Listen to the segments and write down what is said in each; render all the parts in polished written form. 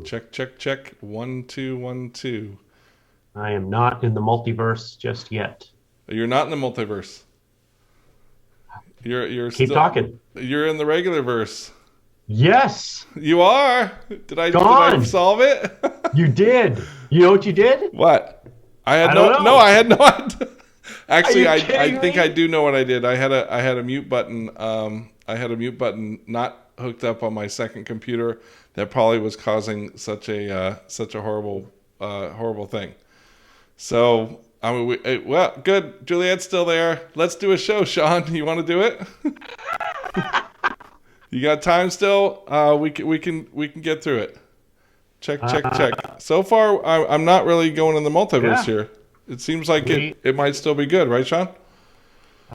Check, check, check. 1, 2, 1, 2. I am not in the multiverse just yet. You're not in the multiverse. You're Keep still talking. you're in the regular verse. Yes, You are. Did I gone. solve it? You did. You know what you did? What? I had I don't no know. I had no idea. Are Actually, you I kidding think I me? do know what I did. I had a mute button. I had a mute button not hooked up on my second computer that probably was causing such a horrible thing. So I mean, well, good. Juliet's still there. Let's do a show, Sean. You want to do it? You got time still? We can get through it. Check, check, check. Uh, So far, I'm not really going in the multiverse yeah, here. It seems like we. it might still be good, right, Sean?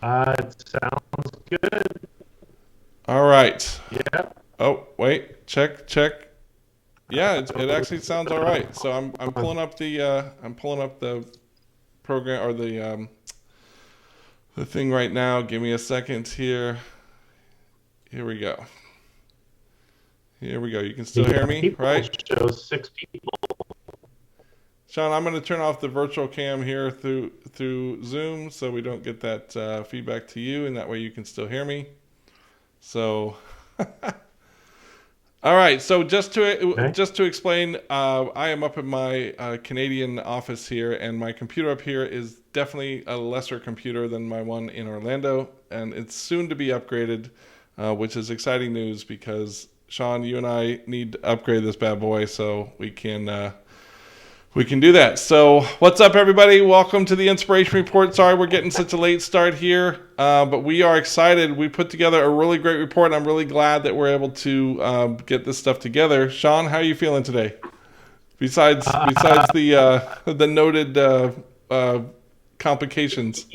It sounds good. All right. Yeah. Oh, wait. Check, check. Yeah, it actually sounds all right. So I'm pulling up the program or the thing right now. Give me a second here. Here we go. Here we go. You can still The hear me, people right? shows 6 people. Sean, I'm going to turn off the virtual cam here through Zoom so we don't get that feedback to you, and that way you can still hear me. So, all right. So Okay. just to explain, I am up in my Canadian office here, and my computer up here is definitely a lesser computer than my one in Orlando, and it's soon to be upgraded, which is exciting news because Sean, you and I need to upgrade this bad boy so we can do that. So, what's up, everybody? Welcome to the Inspiration Report. Sorry we're getting such a late start here, but we are excited. We put together a really great report, and I'm really glad that we're able to get this stuff together. Sean, how are you feeling today? Besides the noted complications.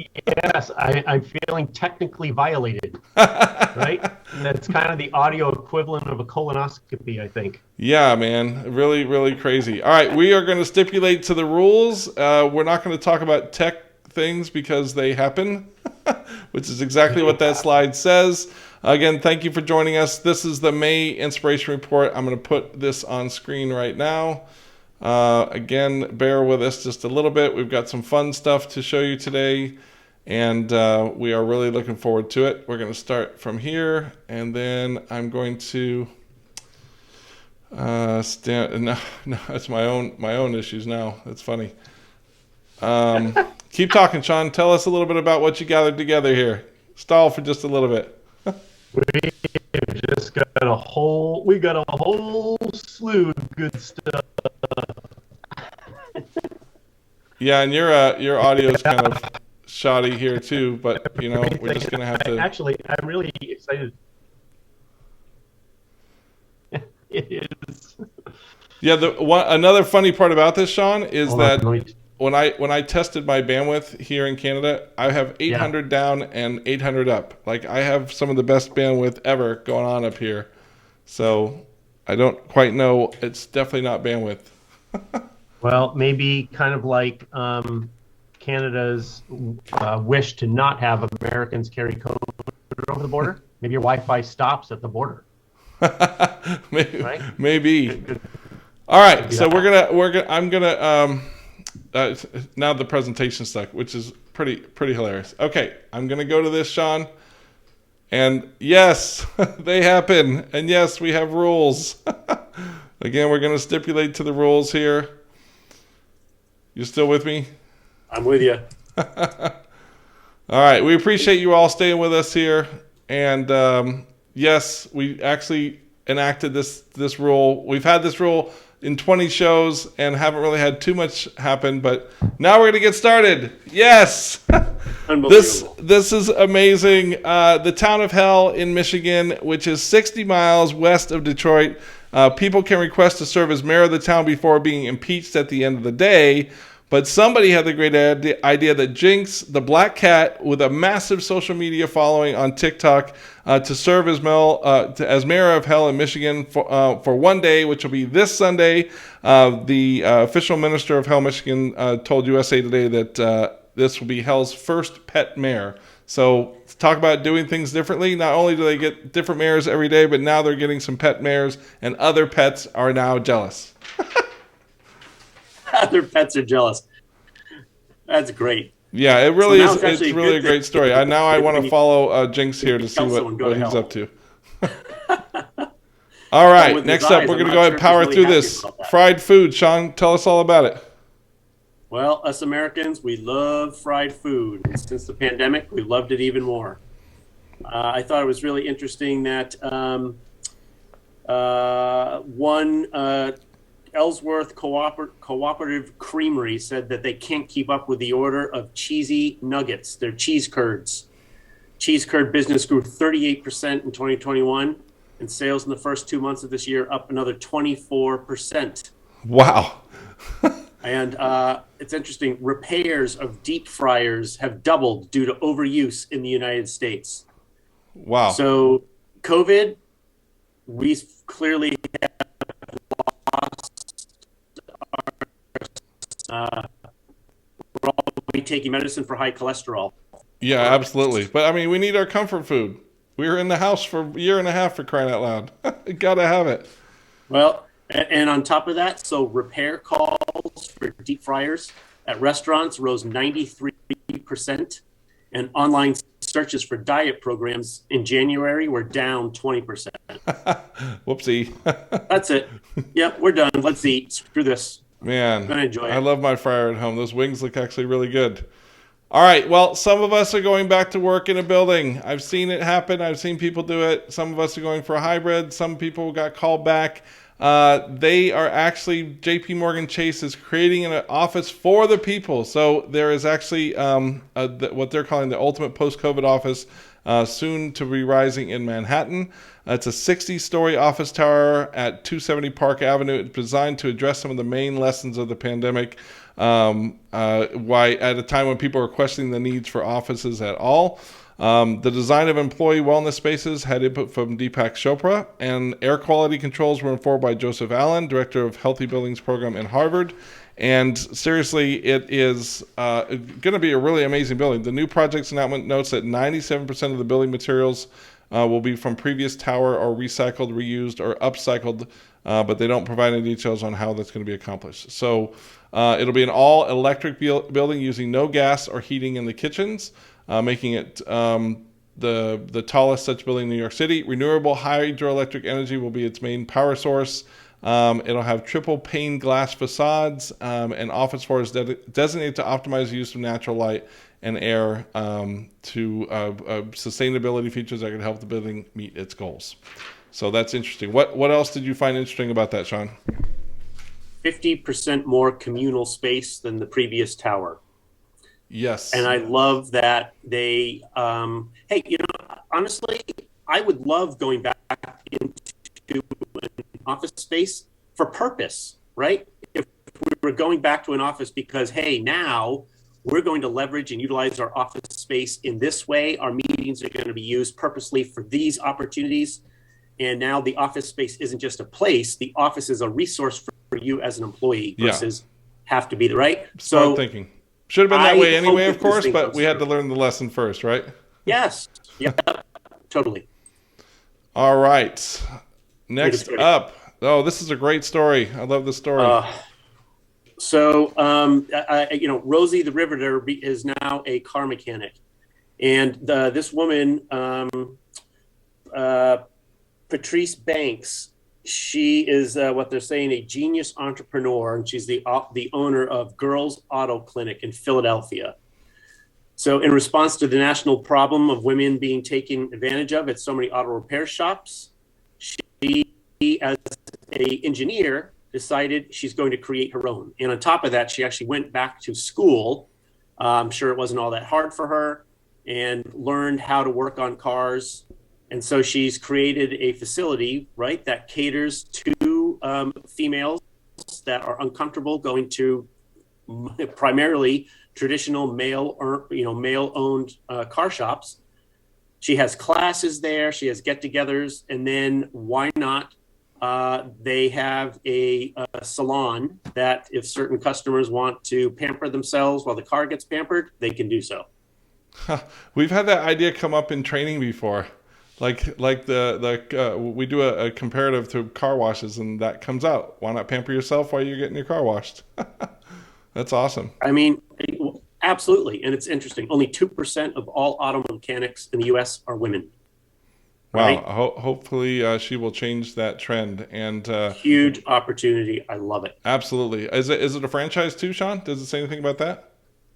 Yes, I'm feeling technically violated, right? That's kind of the audio equivalent of a colonoscopy, I think. Yeah, man. Really, really crazy. All right, we are going to stipulate to the rules. We're not going to talk about tech things because they happen, which is exactly what that slide says. Again, thank you for joining us. This is the May Inspiration Report. I'm going to put this on screen right now. Again, bear with us just a little bit. We've got some fun stuff to show you today, and we are really looking forward to it. We're going to start from here, and then I'm going to no, it's my own issues now. That's funny. Keep talking, Sean. Tell us a little bit about what you gathered together here. Stall for just a little bit. We've just got a whole slew of good stuff. Yeah, and your audio is kind of shoddy here too, but we're just gonna have to. Actually, I'm really excited. It is. Yeah, another funny part about this, Sean, is Hold that on, when I tested my bandwidth here in Canada, I have 800 down and 800 up. Like I have some of the best bandwidth ever going on up here. So I don't quite know. It's definitely not bandwidth. Well, maybe kind of like Canada's wish to not have Americans carry COVID over the border. Maybe your Wi-Fi stops at the border, maybe, right? maybe. All right, so I'm gonna now the presentation stuck, which is pretty hilarious. Okay, I'm gonna go to this, Sean, and yes, they happen, and yes, we have rules. Again, we're gonna stipulate to the rules here. You still with me? I'm with you. All right, we appreciate you all staying with us here, and yes, we actually enacted this rule. We've had this rule in 20 shows and haven't really had too much happen, but now we're going to get started. Yes! This is amazing. The town of Hell in Michigan, which is 60 miles west of Detroit, people can request to serve as mayor of the town before being impeached at the end of the day. But somebody had the great idea that Jinx, the black cat with a massive social media following on TikTok, to serve as mayor of Hell in Michigan for one day, which will be this Sunday. The official minister of Hell, Michigan, told USA Today that this will be Hell's first pet mayor. So talk about doing things differently. Not only do they get different mayors every day, but now they're getting some pet mayors, and other pets are now jealous. Their pets are jealous. That's great. Yeah, it really So now is. it's It's actually a really a good great story. Now I want when to you follow Jinx here to see tell someone, go what to he's hell. up to. All Well, right, with his next up, eyes, we're I'm going to not go ahead sure and if he's power really through happy this. about that. Fried food. Sean, tell us all about it. Well, us Americans, we love fried food. And since the pandemic, we loved it even more. I thought it was really interesting that one Ellsworth Cooperative Creamery said that they can't keep up with the order of cheesy nuggets. They're cheese curds. Cheese curd business grew 38% in 2021, and sales in the first 2 months of this year up another 24%. Wow. And it's interesting, repairs of deep fryers have doubled due to overuse in the United States. Wow. So COVID, we clearly have lost we're all taking medicine for high cholesterol. Yeah, absolutely. But I mean, we need our comfort food. We were in the house for a year and a half, for crying out loud. Gotta have it. Well, and on top of that, so repair calls for deep fryers at restaurants rose 93%, and online searches for diet programs in January were down 20%. Whoopsie. That's it. Yep, we're done. Let's eat. Screw this. Man, I'm gonna enjoy it. I love my fryer at home. Those wings look actually really good. All right, well, some of us are going back to work in a building. I've seen it happen. I've seen people do it. Some of us are going for a hybrid. Some people got called back. They are actually, JP Morgan Chase is creating an office for the people. So there is actually what they're calling the ultimate post-COVID office, soon to be rising in Manhattan. It's a 60-story office tower at 270 Park Avenue. It's designed to address some of the main lessons of the pandemic. Why at a time when people are questioning the needs for offices at all. The design of employee wellness spaces had input from Deepak Chopra, and air quality controls were informed by Joseph Allen, director of Healthy Buildings Program in Harvard. And seriously, it is going to be a really amazing building. The new project's announcement notes that 97% of the building materials will be from previous tower or recycled, reused, or upcycled, but they don't provide any details on how that's going to be accomplished. So it'll be an all-electric building using no gas or heating in the kitchens, making it the tallest such building in New York City. Renewable hydroelectric energy will be its main power source. It'll have triple pane glass facades, and office floors designated to optimize the use of natural light and air to sustainability features that can help the building meet its goals. So that's interesting. What else did you find interesting about that, Sean? 50% more communal space than the previous tower. Yes. And I love that they, hey, honestly, I would love going back into an office space for purpose, right? If we were going back to an office because, hey, now we're going to leverage and utilize our office space in this way. Our meetings are going to be used purposely for these opportunities. And now the office space isn't just a place. The office is a resource for you as an employee versus have to be the right. Smart thinking. Should have been that way anyway, of course, but we had to learn the lesson first, right? Yes. Yeah, totally. All right. Next up. Oh, this is a great story. I love this story. Rosie the Riveter is now a car mechanic. And this woman, Patrice Banks, she is what they're saying a genius entrepreneur, and she's the owner of Girls Auto Clinic in Philadelphia. So in response to the national problem of women being taken advantage of at so many auto repair shops, she, as an engineer, decided she's going to create her own. And on top of that, she actually went back to school. I'm sure it wasn't all that hard for her, and learned how to work on cars. And so she's created a facility, right, that caters to females that are uncomfortable going to primarily traditional male-owned car shops. She has classes there. She has get-togethers, and then why not? They have a salon that if certain customers want to pamper themselves while the car gets pampered, they can do so. We've had that idea come up in training before. Like we do a comparative to car washes, and that comes out. Why not pamper yourself while you're getting your car washed? That's awesome. I mean, absolutely. And it's interesting. Only 2% of all auto mechanics in the US are women, Wow. right? Hopefully she will change that trend. And Huge opportunity. I love it. absolutely. Is it a franchise too, Sean? Does it say anything about that?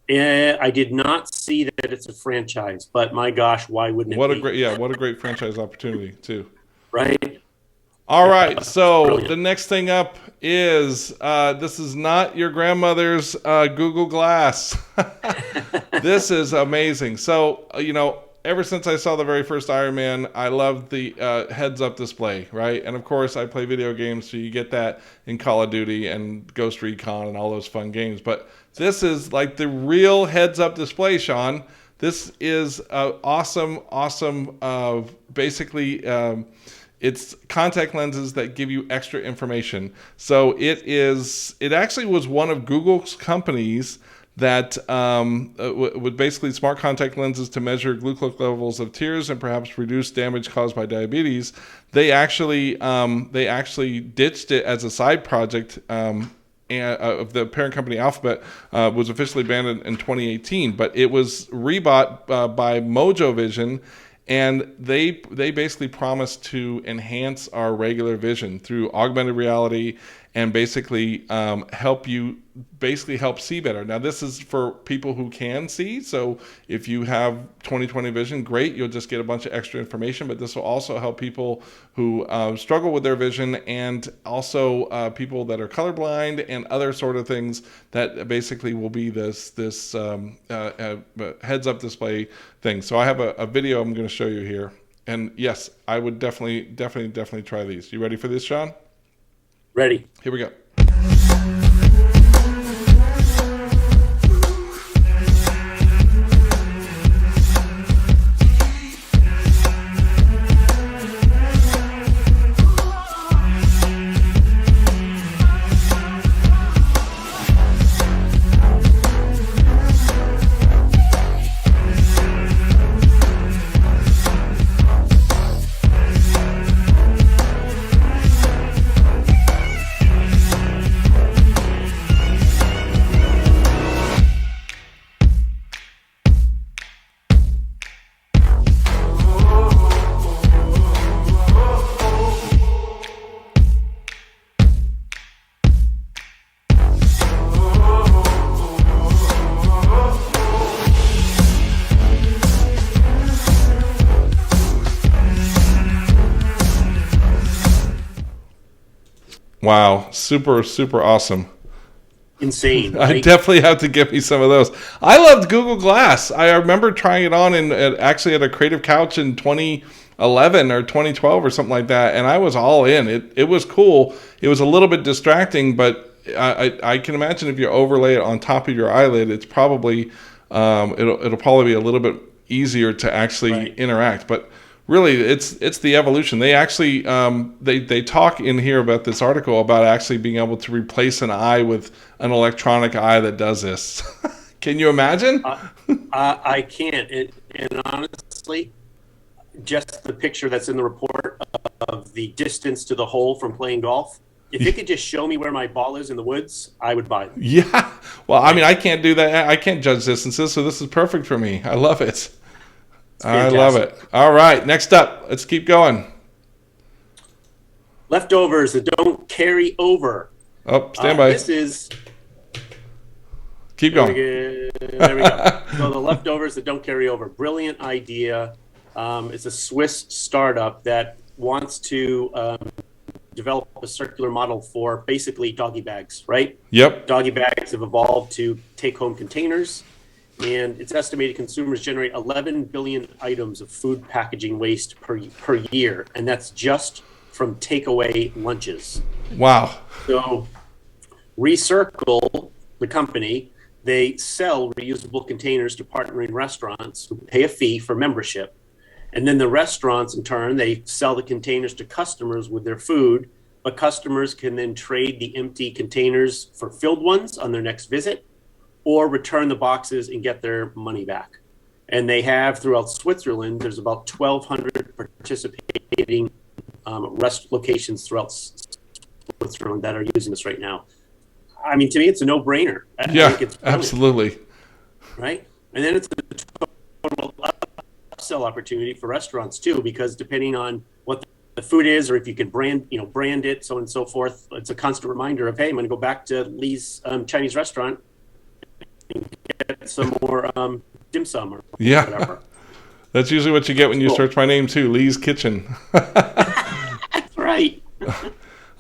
I did not see that it's a franchise, but my gosh, why wouldn't it be? What a great franchise opportunity too. Right? All right, It's so the brilliant. next thing up is this is not your grandmother's Google Glass. This is amazing. So, ever since I saw the very first Iron Man, I loved the heads-up display, right? And of course, I play video games, so you get that in Call of Duty and Ghost Recon and all those fun games. But this is like the real heads-up display, Sean. This is awesome, awesome. Basically, it's contact lenses that give you extra information. So it actually was one of Google's companies that with basically smart contact lenses to measure glucose levels of tears and perhaps reduce damage caused by diabetes. They actually ditched it as a side project. Of the parent company Alphabet was officially banned in 2018, but it was rebought by Mojo Vision, and they basically promised to enhance our regular vision through augmented reality and basically help see better. Now this is for people who can see, so if you have 20/20 vision, great, you'll just get a bunch of extra information, but this will also help people who struggle with their vision, and also people that are colorblind and other sort of things that basically will be this heads up display thing. So I have a video I'm going to show you here, and yes, I would definitely try these. You ready for this, Sean? Ready. Here we go. Wow, super awesome. Insane. I Right? definitely have to get me some of those. I loved Google Glass. I remember trying it on actually at a Creative Couch in 2011 or 2012 or something like that, and I was all in. It was cool. It was a little bit distracting, but I can imagine if you overlay it on top of your eyelid, it's probably it'll probably be a little bit easier to actually interact. But really, it's the evolution. They actually they talk in here about this article about actually being able to replace an eye with an electronic eye that does this. Can you imagine? I can't. And honestly, just the picture that's in the report of the distance to the hole from playing golf, if it could just show me where my ball is in the woods, I would buy them. Yeah. Well, I mean, I can't do that. I can't judge distances, so this is perfect for me. I love it. I love it. All right, next up, let's keep going. Leftovers that don't carry over. Oh, stand by. This is... Keep going. There we go. So the leftovers that don't carry over. Brilliant idea. It's a Swiss startup that wants to develop a circular model for basically doggy bags, right? Yep. Doggy bags have evolved to take-home containers, and it's estimated consumers generate 11 billion items of food packaging waste per year, and that's just from takeaway lunches. Wow. So Recircle, the company, they sell reusable containers to partnering restaurants who pay a fee for membership. And then the restaurants, in turn, they sell the containers to customers with their food, but customers can then trade the empty containers for filled ones on their next visit, or return the boxes and get their money back. And they have, throughout Switzerland, there's about 1,200 participating rest locations throughout Switzerland that are using this right now. I mean, to me, it's a no-brainer. I Yeah, think it's brilliant, absolutely. right? And then it's a total upsell opportunity for restaurants too, because depending on what the food is, or if you can brand it, so on and so forth, it's a constant reminder of, hey, I'm going to go back to Lee's Chinese restaurant and get some more dim sum or whatever. That's usually what you get when you Cool. search my name too, Lee's Kitchen. That's right.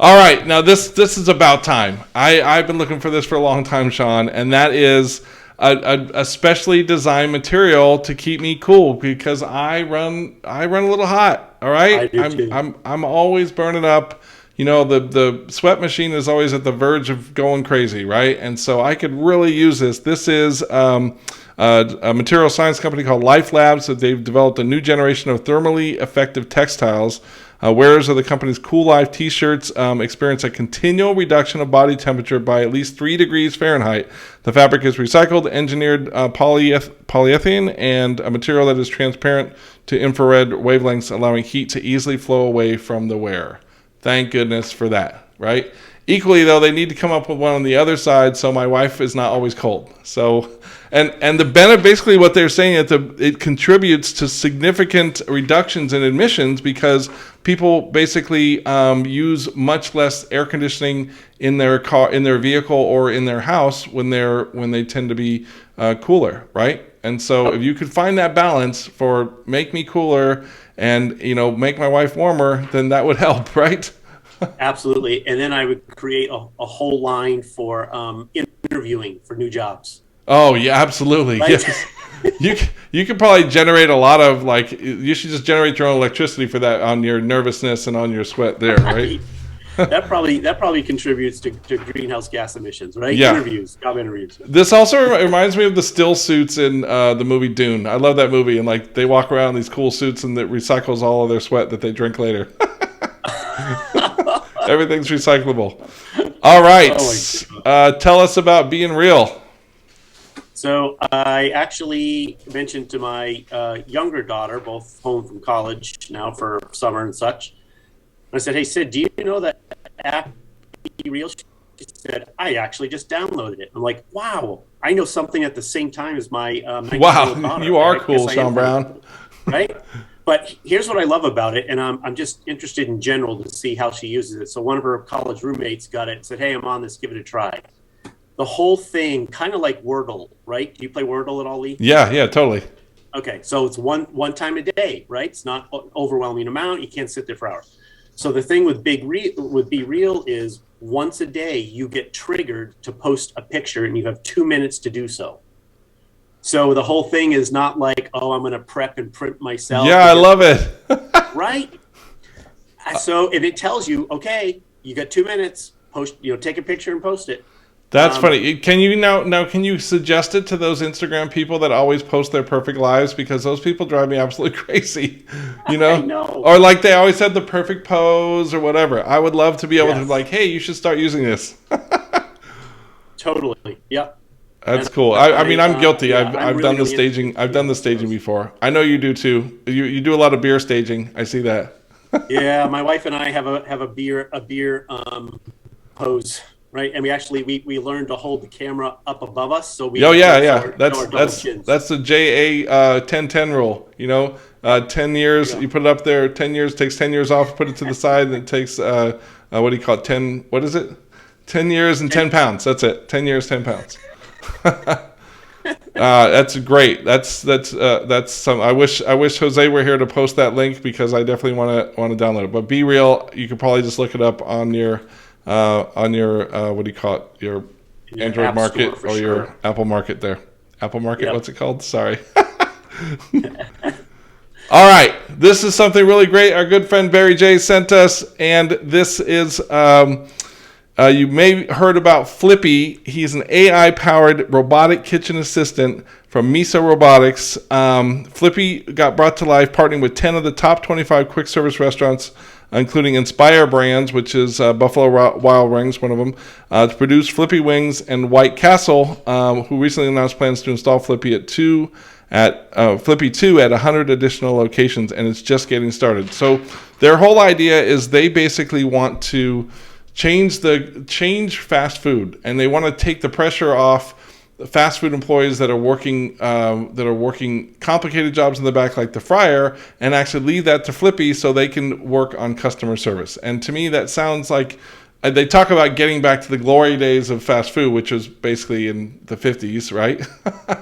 All right, now this is about time. I've been looking for this for a long time, Sean, and that is a specially designed material to keep me cool, because I run a little hot. All right, I do too. I'm always burning up. You know, the sweat machine is always at the verge of going crazy, right? And so I could really use this. This is a material science company called Life Labs. So they've developed a new generation of thermally effective textiles. Wearers of the company's Cool Life t-shirts experience a continual reduction of body temperature by at least 3 degrees Fahrenheit. The fabric is recycled, engineered polyethylene, and a material that is transparent to infrared wavelengths, allowing heat to easily flow away from the wearer. Thank goodness for that, right? Equally, though, they need to come up with one on the other side so my wife is not always cold. So, and the benefit, basically what they're saying is it contributes to significant reductions in emissions, because people basically use much less air conditioning in their car, in their vehicle, or in their house when they tend to be cooler, right? And so if you could find that balance for make me cooler and make my wife warmer, then that would help, right? Absolutely. And then I would create a whole line for interviewing for new jobs. Oh yeah, absolutely. Right? Yes. You could probably generate a lot of, like, you should just generate your own electricity for that on your nervousness and on your sweat there, right? That probably contributes to greenhouse gas emissions, right? Yeah. Job interviews. This also reminds me of the still suits in the movie Dune. I love that movie, and like they walk around in these cool suits and it recycles all of their sweat that they drink later. Everything's recyclable. All right. Tell us about being real. So I actually mentioned to my younger daughter, both home from college now for summer and such. I said, "Hey, Sid, do you know that app Be Real?" She said, "I actually just downloaded it." I'm like, "Wow, I know something at the same time as my 19-year-old daughter." You are cool, Sean Brown. Right? But here's what I love about it, and I'm just interested in general to see how she uses it. So one of her college roommates got it and said, "Hey, I'm on this, give it a try." The whole thing, kind of like Wordle, right? Do you play Wordle at all, Lee? Yeah, totally. Okay, so it's one time a day, right? It's not an overwhelming amount. You can't sit there for hours. So the thing with Be Real is once a day you get triggered to post a picture, and you have 2 minutes to do so. So the whole thing is not like, oh, I'm going to prep and print myself. Yeah, I love it. Right? So if it tells you, okay, you got 2 minutes, post, take a picture and post it. That's funny. Can you can you suggest it to those Instagram people that always post their perfect lives? Because those people drive me absolutely crazy. I know. Or like they always had the perfect pose or whatever. I would love to be able to be like, hey, you should start using this. Totally. Yep. That's cool. I mean, I'm guilty. Yeah, I've done the staging. I've done the staging before. I know you do too. You do a lot of beer staging. I see that. Yeah, my wife and I have a beer pose, right? And we learned to hold the camera up above us, so we. That's the JA 10-10 rule. 10 years. Yeah. You put it up there. 10 years takes 10 years off. Put it to the side, and it takes what do you call it? 10. What is it? 10 years and 10 pounds. That's it. 10 years, 10 pounds. That's great. That's some. I wish Jose were here to post that link, because I definitely want to download it. But Be Real, you could probably just look it up on your what do you call it? Your Android App Market Store or sure. your Apple Market there. Apple Market. Yep. What's it called? Sorry. All right, this is something really great. Our good friend Barry J sent us, and this is. You may have heard about Flippy. He's an AI-powered robotic kitchen assistant from Miso Robotics. Flippy got brought to life partnering with 10 of the top 25 quick-service restaurants, including Inspire Brands, which is Buffalo Wild Wings, one of them, to produce Flippy Wings, and White Castle, who recently announced plans to install Flippy Flippy 2 at 100 additional locations, and it's just getting started. So their whole idea is they basically want to change fast food, and they want to take the pressure off the fast food employees that are working complicated jobs in the back like the fryer, and actually leave that to Flippy so they can work on customer service. And to me, that sounds like they talk about getting back to the glory days of fast food, which was basically in the 50s, right?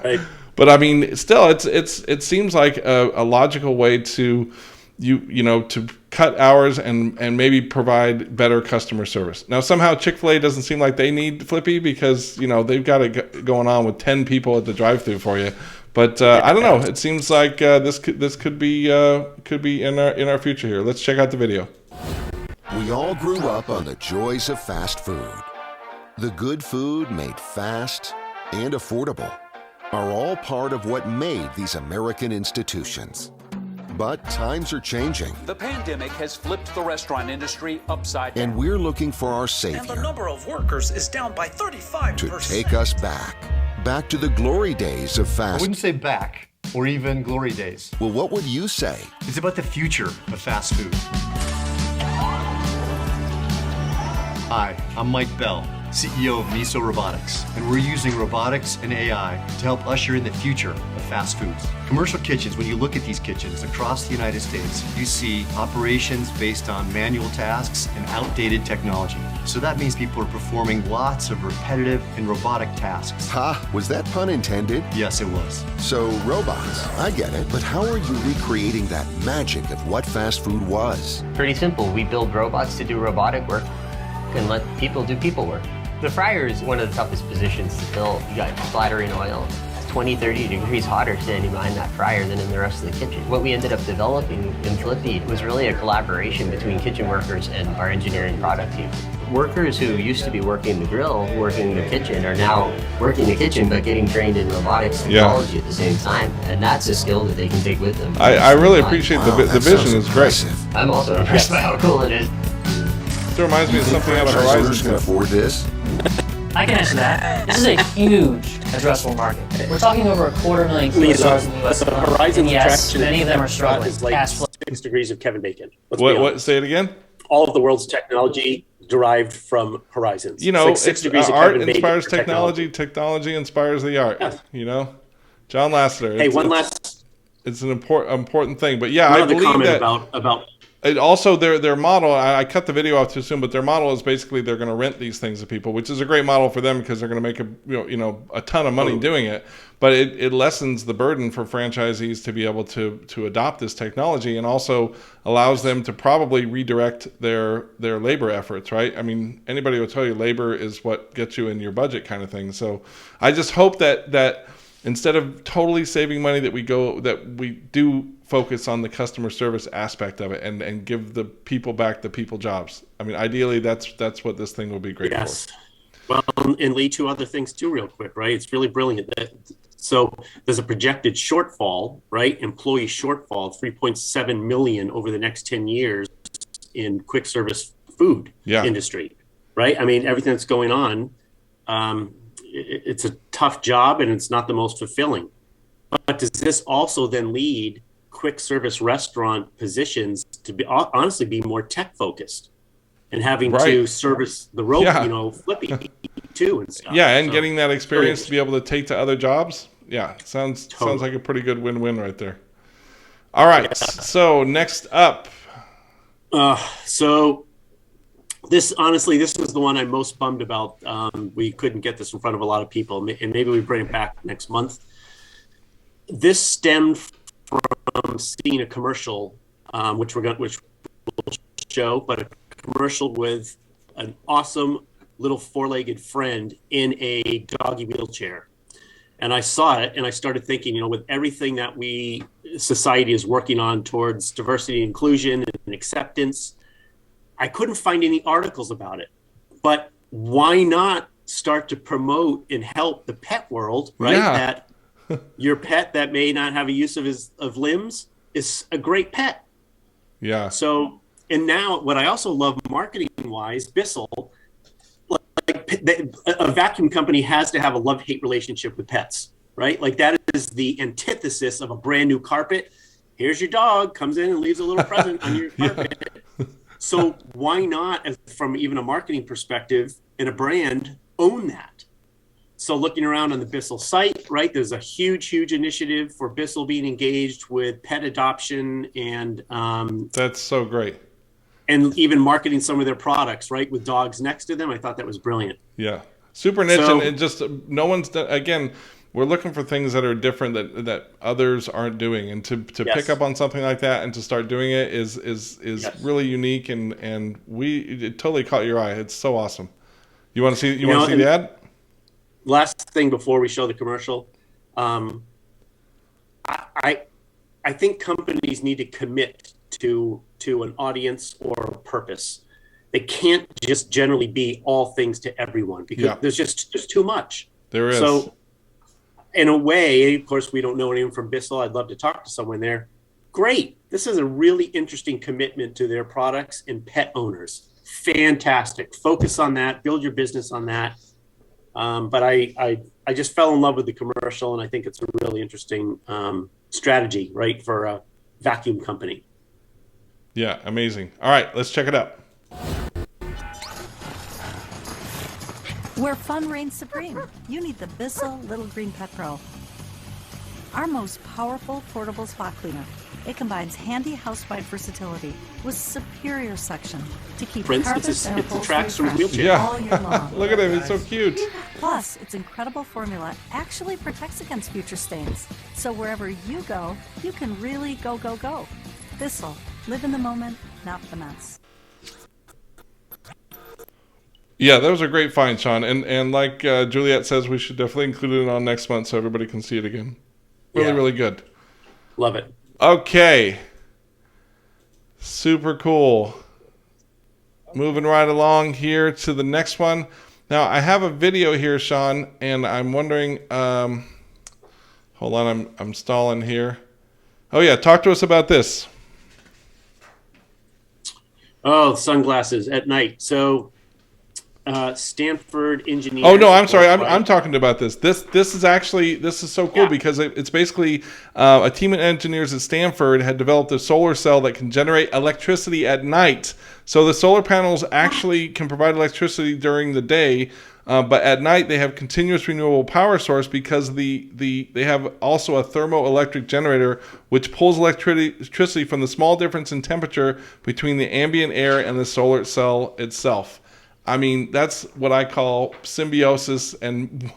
Right. But I mean, still, it seems like a logical way to to cut hours and maybe provide better customer service. Now, somehow Chick-fil-A doesn't seem like they need Flippy because they've got it going on with 10 people at the drive-thru for you. But I don't know. It seems like this could be in our future here. Let's check out the video. We all grew up on the joys of fast food. The good food made fast and affordable are all part of what made these American institutions. But times are changing. The pandemic has flipped the restaurant industry upside down. And we're looking for our And the savior number of workers is down by 35%. to take us back to the glory days of I fast. wouldn't say back or even glory days. Well, what would you say? It's about the future of fast food. Hi, I'm Mike Bell, CEO of Miso Robotics, and we're using robotics and AI to help usher in the future of fast foods. Commercial kitchens, when you look at these kitchens across the United States, you see operations based on manual tasks and outdated technology. So that means people are performing lots of repetitive and robotic tasks. Ha, was that pun intended? Yes, it was. So robots, I get it, but how are you recreating that magic of what fast food was? Pretty simple. We build robots to do robotic work and let people do people work. The fryer is one of the toughest positions to fill. You got splattering oil. It's 20, 30 degrees hotter standing behind that fryer than in the rest of the kitchen. What we ended up developing in Flippy was really a collaboration between kitchen workers and our engineering product team. Workers who used to be working the grill, working in the kitchen, are now working the kitchen but getting trained in robotics technology at the same time. And that's a skill that they can take with them. I really appreciate the That vision sounds is great. impressive. I'm also impressed by how cool it is. It reminds me of something out of Franchisors Horizon. can afford this? I can answer that. This is a huge addressable market. We're talking over 250,000 QSRs in the U.S. The alone. Horizon's And yes, attraction many of them are struggling. is like Cash flow. 6 degrees of Kevin Bacon. Let's be What? honest. Say it again. All of the world's technology derived from Horizons. It's like 6 degrees of art Kevin Bacon inspires for technology. Technology inspires the art. Yeah. John Lasseter. Hey, one last It's an important thing, but yeah, I another believe comment that. about It also, their model, I cut the video off too soon, but their model is basically they're going to rent these things to people, which is a great model for them because they're going to make a ton of money doing it. But it lessens the burden for franchisees to be able to adopt this technology, and also allows them to probably redirect their labor efforts, right? I mean, anybody will tell you labor is what gets you in your budget kind of thing. So I just hope that instead of totally saving money, that we do focus on the customer service aspect of it and give the people back the people jobs. I mean, ideally, that's what this thing will be great yes. for. Well, and Lee, 2 other things too, real quick, right? It's really brilliant. So there's a projected shortfall, right? Employee shortfall, 3.7 million over the next 10 years in quick service food industry, right? I mean, everything that's going on, it's a tough job and it's not the most fulfilling. But does this also then lead quick service restaurant positions to be honestly be more tech focused and having to service the rope, Flippy too and stuff. Yeah, and getting that experience to be able to take to other jobs. Yeah, sounds like a pretty good win-win right there. All right, so next up. So this was the one I'm most bummed about. We couldn't get this in front of a lot of people, and maybe we bring it back next month. This stemmed from seeing a commercial, which we'll show, but a commercial with an awesome little 4-legged friend in a doggy wheelchair. And I saw it and I started thinking, with everything that society is working on towards diversity and inclusion and acceptance, I couldn't find any articles about it. But why not start to promote and help the pet world, right? Yeah. That your pet that may not have a use of limbs is a great pet. Yeah. So, and now what I also love marketing wise, Bissell, a vacuum company has to have a love-hate relationship with pets, right? Like that is the antithesis of a brand new carpet. Here's your dog, comes in and leaves a little present on your carpet. So why not, from even a marketing perspective and a brand, own that? So looking around on the Bissell site, right, there's a huge initiative for Bissell being engaged with pet adoption and that's so great. And even marketing some of their products, right, with dogs next to them. I thought that was brilliant. Yeah, super niche, So- and it just no one's done, again. We're looking for things that are different that others aren't doing, and to Yes. pick up on something like that and to start doing it is Yes. really unique, and it totally caught your eye. It's so awesome. You want to see know, the ad? Last thing before we show the commercial, I think companies need to commit to an audience or a purpose. They can't just generally be all things to everyone, because there's just too much. There is. So in a way, of course, we don't know anyone from Bissell. I'd love to talk to someone there. Great. This is a really interesting commitment to their products and pet owners. Fantastic. Focus on that. Build your business on that. But I just fell in love with the commercial, and I think it's a really interesting strategy, right, for a vacuum company. Yeah, amazing. All right, let's check it out. Where fun reigns supreme, you need the Bissell Little Green Pet Pro. Our most powerful portable spot cleaner. It combines handy housewife versatility with superior suction to keep Prince, carpets and it upholstery tracks from his fresh wheelchair. all year long. Look at him, he's so cute. Plus, its incredible formula actually protects against future stains. So wherever you go, you can really go, go, go. Bissell, live in the moment, not the mess. Yeah, that was a great find, Sean. And like Juliet says, we should definitely include it on next month so everybody can see it again. Really good. Love it. Okay. Super cool. Moving right along here to the next one. Now, I have a video here, Sean, and I'm wondering... hold on, I'm stalling here. Oh, yeah, talk to us about this. Oh, sunglasses at night. So Stanford engineers... Oh, no, I'm sorry. I'm talking about this. This is so cool because it's basically a team of engineers at Stanford had developed a solar cell that can generate electricity at night. So the solar panels actually can provide electricity during the day, but at night they have continuous renewable power source because they have also a thermoelectric generator which pulls electricity from the small difference in temperature between the ambient air and the solar cell itself. I mean, that's what I call symbiosis, and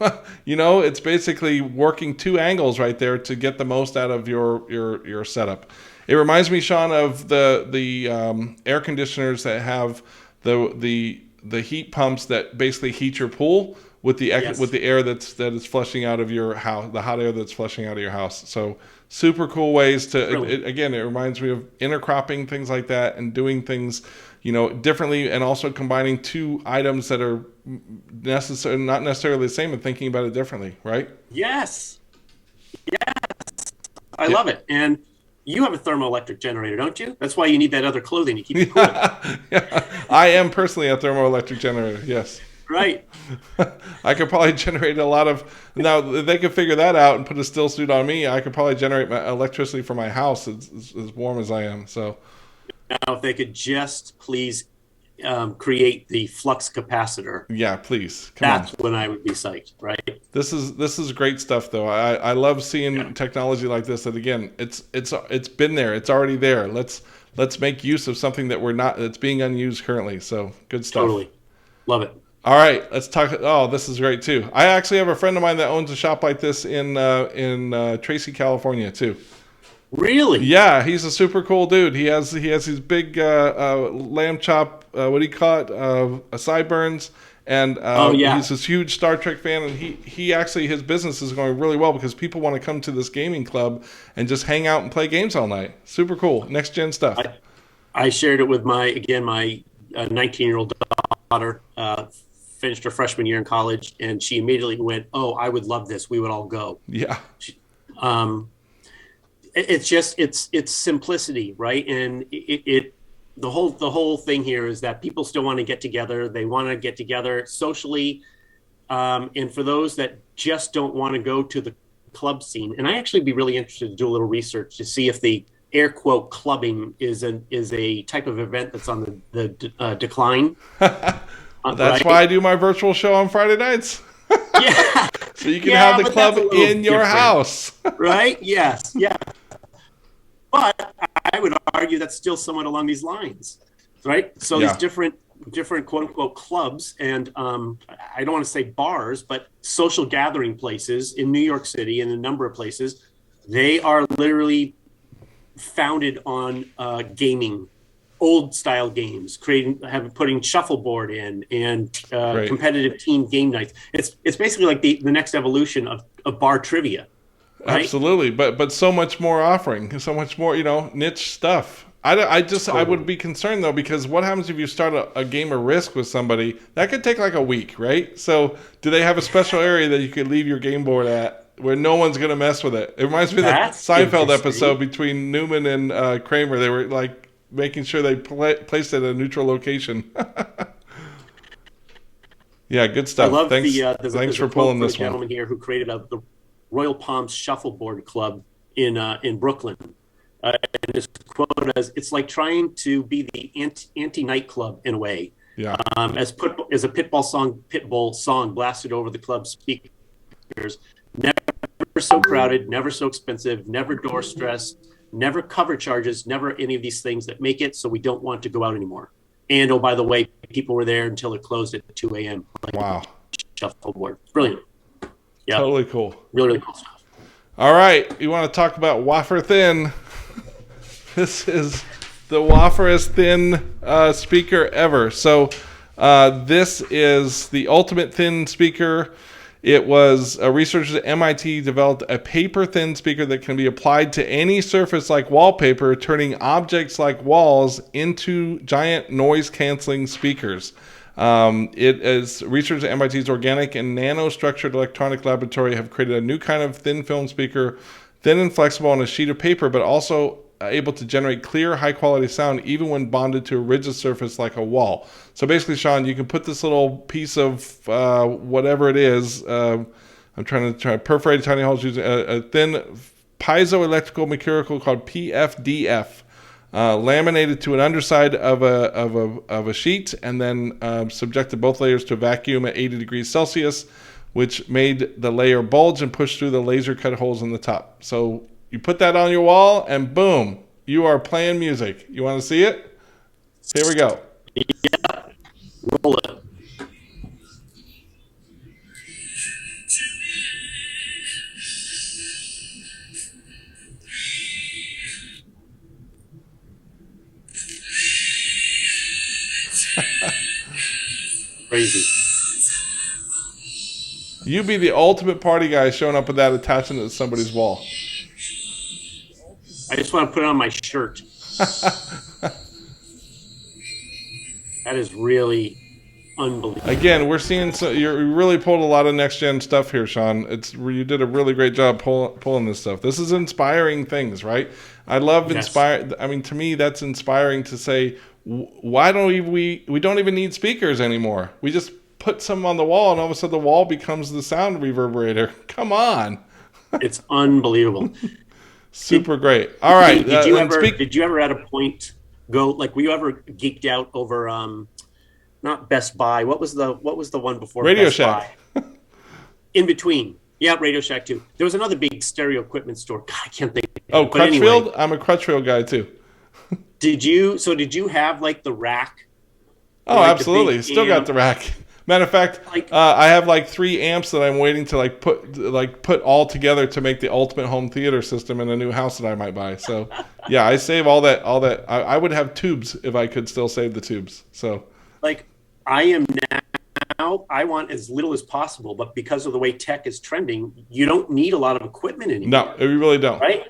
it's basically working two angles right there to get the most out of your setup. It reminds me, Sean, of the air conditioners that have the heat pumps that basically heat your pool with the with the air that is flushing out of your house, the hot air that's flushing out of your house. So super cool ways to it reminds me of intercropping, things like that, and doing things differently, and also combining two items that are not necessarily the same and thinking about it differently, right? Yes. I love it. And you have a thermoelectric generator, don't you? That's why you need that other clothing to keep you cool. I am personally a thermoelectric generator, yes. Right. I could probably generate a lot of... Now, if they could figure that out and put a still suit on me, I could probably generate my electricity for my house as warm as I am, so... Now, if they could just please create the flux capacitor. Yeah, please. That's when I would be psyched, right? This is great stuff, though. I love seeing technology like this. That again, it's been there. It's already there. Let's make use of something that's being unused currently. So good stuff. Totally, love it. All right, let's talk. Oh, this is great too. I actually have a friend of mine that owns a shop like this in Tracy, California, too. Really? Yeah, he's a super cool dude. He has these big lamb chop. What do you call it? Sideburns. And he's this huge Star Trek fan, and he actually, his business is going really well because people want to come to this gaming club and just hang out and play games all night. Super cool, next gen stuff. I shared it with my 19-year-old daughter. Finished her freshman year in college, and she immediately went, "Oh, I would love this. We would all go." Yeah. It's simplicity, right? And the whole thing here is that people still want to get together. They want to get together socially. And for those that just don't want to go to the club scene, and I actually be really interested to do a little research to see if the air quote clubbing is a type of event that's on the decline. That's why I do my virtual show on Friday nights. Yeah. So you can have the club in your house. Right? Yes. Yeah. But I would argue that's still somewhat along these lines. Right? So these different quote unquote clubs and I don't want to say bars, but social gathering places in New York City and a number of places, they are literally founded on gaming, old style games, putting shuffleboard in and competitive team game nights. It's basically like the next evolution of bar trivia. Right? Absolutely, but so much more offering, so much more niche stuff. I would be concerned though, because what happens if you start a game of Risk with somebody? That could take like a week, right? So do they have a special area that you could leave your game board at where no one's going to mess with it? It reminds me of the Seinfeld episode between Newman and Kramer. They were like making sure they placed it at a neutral location. Yeah, good stuff. I love thanks for pulling this one. There's a gentleman here who created the Royal Palms Shuffleboard Club in Brooklyn. And his quote is, "It's like trying to be the anti-nightclub in a way." Yeah. As a Pitbull song blasted over the club speakers. Never so crowded, never so expensive, never door stress, never cover charges, never any of these things that make it so we don't want to go out anymore. And oh, by the way, people were there until it closed at 2 a.m. Wow. Shuffleboard. Brilliant. Yeah. Totally cool. Really, really cool stuff. All right. You want to talk about Wafer Thin? This is the Wafer Thin speaker ever. So this is the ultimate thin speaker. It was researchers at MIT developed a paper-thin speaker that can be applied to any surface like wallpaper, turning objects like walls into giant noise-canceling speakers. It is researchers at MIT's Organic and Nanostructured Electronic Laboratory have created a new kind of thin film speaker, thin and flexible on a sheet of paper, but also able to generate clear, high-quality sound even when bonded to a rigid surface like a wall. So basically, Sean, you can put this little piece of whatever it is. I'm trying to perforate tiny holes using a thin piezoelectrical material called PFDF, laminated to an underside of a sheet, and then subjected both layers to a vacuum at 80 degrees Celsius, which made the layer bulge and push through the laser cut holes in the top. So you put that on your wall, and boom, you are playing music. You want to see it? Here we go. Yeah, roll it. Crazy. You be the ultimate party guy showing up with that, attaching it to somebody's wall. I just want to put it on my shirt. That is really unbelievable. Again, we're seeing you really pulled a lot of next gen stuff here, Sean. You did a really great job pulling this stuff. This is inspiring things, right? I love inspire. I mean, to me, that's inspiring to say, why don't we don't even need speakers anymore? We just put some on the wall, and all of a sudden the wall becomes the sound reverberator. Come on. It's unbelievable. Super great. All right. Did you ever at a point go were you ever geeked out over not Best Buy? What was the one before Radio Best Shack? Buy? In between. Yeah, Radio Shack too. There was another big stereo equipment store. God, I can't think. Oh, Crutchfield? Anyway, I'm a Crutchfield guy too. Did you have like the rack? Oh, absolutely. Still got the rack. Matter of fact, I have like 3 amps that I'm waiting to put all together to make the ultimate home theater system in a new house that I might buy. So, yeah, I save all that. I would have tubes if I could still save the tubes. So, I am now. I want as little as possible, but because of the way tech is trending, you don't need a lot of equipment anymore. No, you really don't. Right?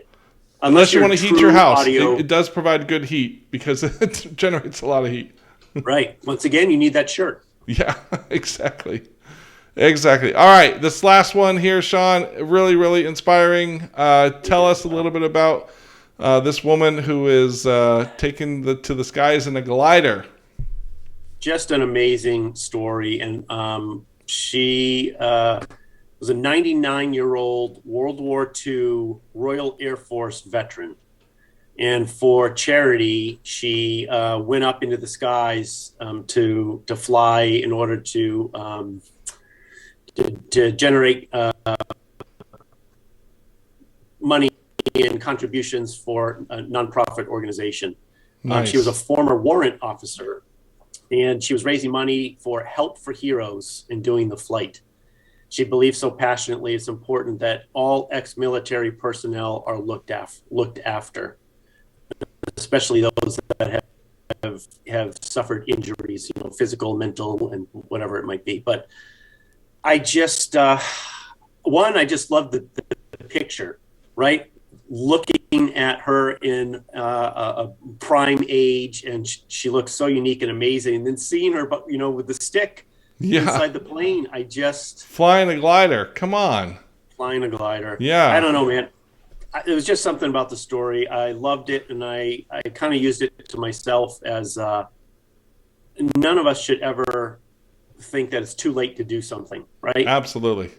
Unless you want to heat your house, it does provide good heat because it generates a lot of heat. Right. Once again, you need that shirt. Yeah, exactly. All right, this last one here, Sean, really, really inspiring. Tell us a little bit about this woman who is taken to the skies in a glider. Just an amazing story, and she was a 99-year-old World War II Royal Air Force veteran. And for charity, she went up into the skies to fly in order to generate money and contributions for a nonprofit organization. Nice. She was a former warrant officer, and she was raising money for Help for Heroes in doing the flight. She believes so passionately it's important that all ex-military personnel are looked after, especially those that have suffered injuries, you know, physical, mental, and whatever it might be. But I just, I just love the picture, right? Looking at her in a prime age, and she looks so unique and amazing. And then seeing her, you know, with the stick inside the plane, I just... Flying a glider, come on. Flying a glider. Yeah. I don't know, man. It was just something about the story. I loved it, and I kind of used it to myself as none of us should ever think that it's too late to do something, right? Absolutely.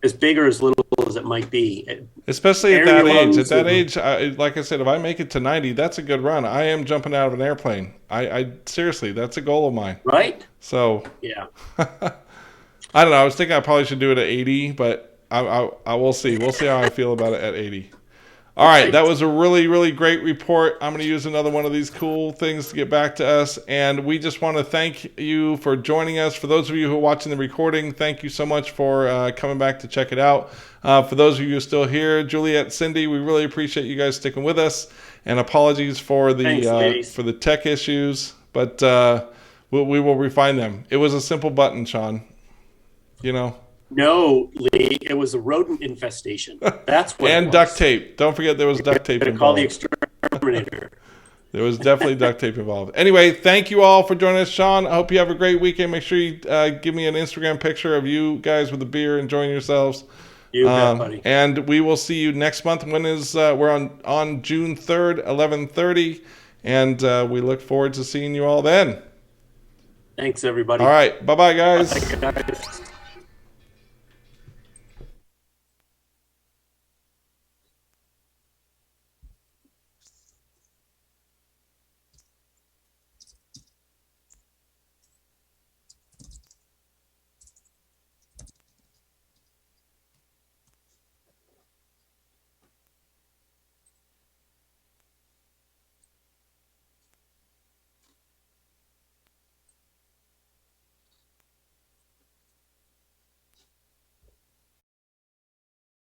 As big or as little as it might be. Especially at that age. At that age, like I said, if I make it to 90, that's a good run. I am jumping out of an airplane. I seriously, that's a goal of mine. Right? So, yeah. I don't know. I was thinking I probably should do it at 80, but I will see. We'll see how I feel about it at 80. All right, that was a really, really great report. I'm going to use another one of these cool things to get back to us. And we just want to thank you for joining us. For those of you who are watching the recording, thank you so much for coming back to check it out. For those of you who are still here, Juliet, Cindy, we really appreciate you guys sticking with us. And apologies for the tech issues, but we will refine them. It was a simple button, Sean. You know. No, Lee, it was a rodent infestation. That's what. And duct tape. Don't forget there was duct tape involved. Call the exterminator. There was definitely duct tape involved. Anyway, thank you all for joining us, Sean. I hope you have a great weekend. Make sure you give me an Instagram picture of you guys with a beer enjoying yourselves. You bet, buddy. And we will see you next month. When is we're on June 3rd, 11:30, and we look forward to seeing you all then. Thanks, everybody. All right, bye-bye, guys. Bye, guys.